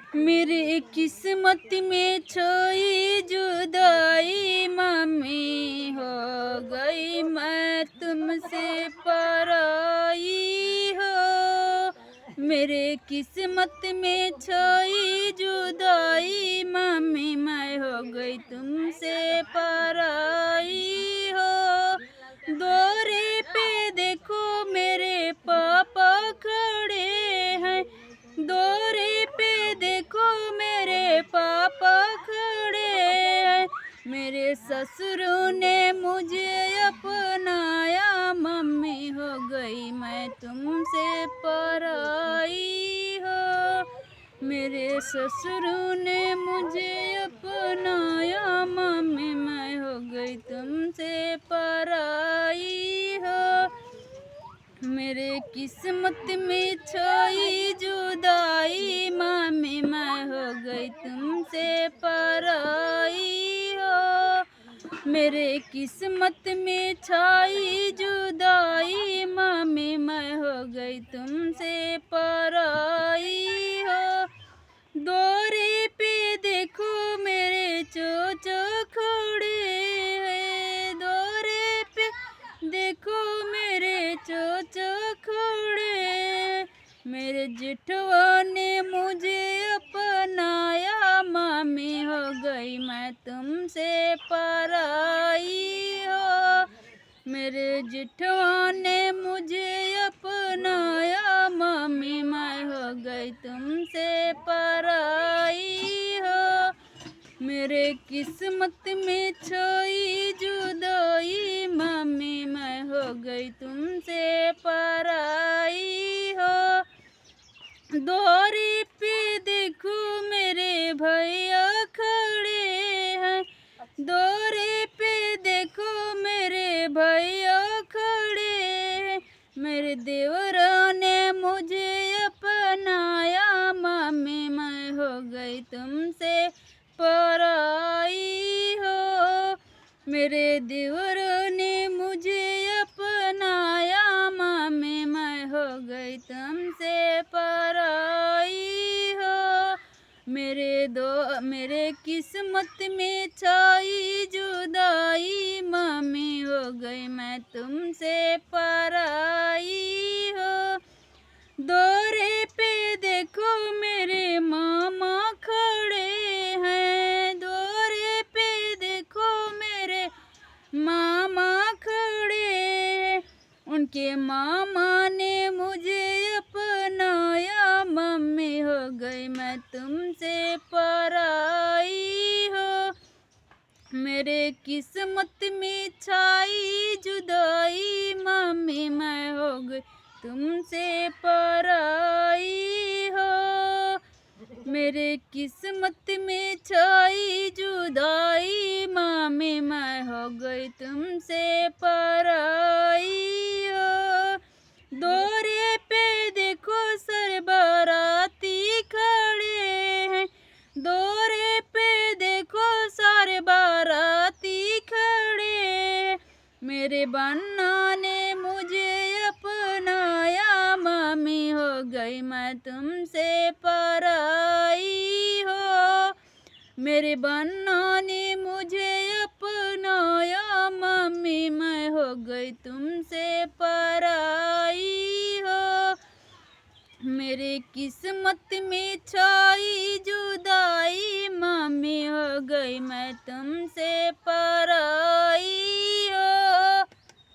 मेरे किस्मत में छोई जुदाई मम्मी हो गई मैं तुमसे पराई हो। मेरे किस्मत में छोई जुदाई मम्मी मैं हो गई तुमसे पराई हो। दौरे पे देखो मेरे पापा खड़े हैं, दौरे पे देखो मेरे पापा खड़े हैं। मेरे ससुरों ने मुझे अपनाया मम्मी हो गई मैं तुमसे पराई हो। मेरे ससुरों ने मुझे अपनाया मम्मी मैं हो गई तुमसे पराई हो। मेरे किस्मत में छोई जुदाई मम्मी मैं हो गई तुमसे पराई हो। मेरे किस्मत में छाई जुदाई मम्मी मैं हो गई तुमसे पराई हो। दौरे पे देखो मेरे चोचो खड़े हैं, दौरे पे देखो मेरे चोचो खड़े। मेरे जेठवा ने मुझे अपनाया मम्मी हो गई मैं तुमसे पराई हो। मेरे जेठवा ने मुझे अपनाया मम्मी मैं हो गई तुमसे पराई हो। मेरे किस्मत में छोई जुदाई मम्मी मैं हो गई तुमसे पराई हो। दौरे पे देखो मेरे भैया खड़े हैं, दौरे पे देखो मेरे भैया खड़े हैं। मेरे देवरा ने मुझे अपनाया मम्मी मैं हो गई तुमसे पराई हो। मेरे देवरों ने मुझे अपनाया मम्मी मैं हो गई तुमसे पराई हो। मेरे किस्मत में छाई जुदाई मम्मी हो गई मैं तुमसे पराई हो। दौरे पे देखो मेरे मामा खड़े हैं, दौरे पे देखो मेरे मामा खड़े हैं। उनके मामा ने मुझे अपनाया मम्मी हो गई मैं तुमसे पराई हो। मेरे किस्मत में छाई जुदाई मम्मी मैं हो गई तुमसे पराई हो। मेरे किस्मत में छाई जुदाई मम्मी मैं हो गई तुमसे पराई हो। दौरे पे देखो सर बाराती खड़े हैं, दौरे पे देखो सारे बाराती खड़े। मेरे बन्ना ने मुझे अपनाया मम्मी हो गई मैं तुमसे पराई हो। मेरे बन्ना ने मुझे अपनाया मम्मी मैं हो गई तुमसे पराई हो। मेरे किस्मत में छाई जुदाई मम्मी हो गई मैं तुमसे पराई।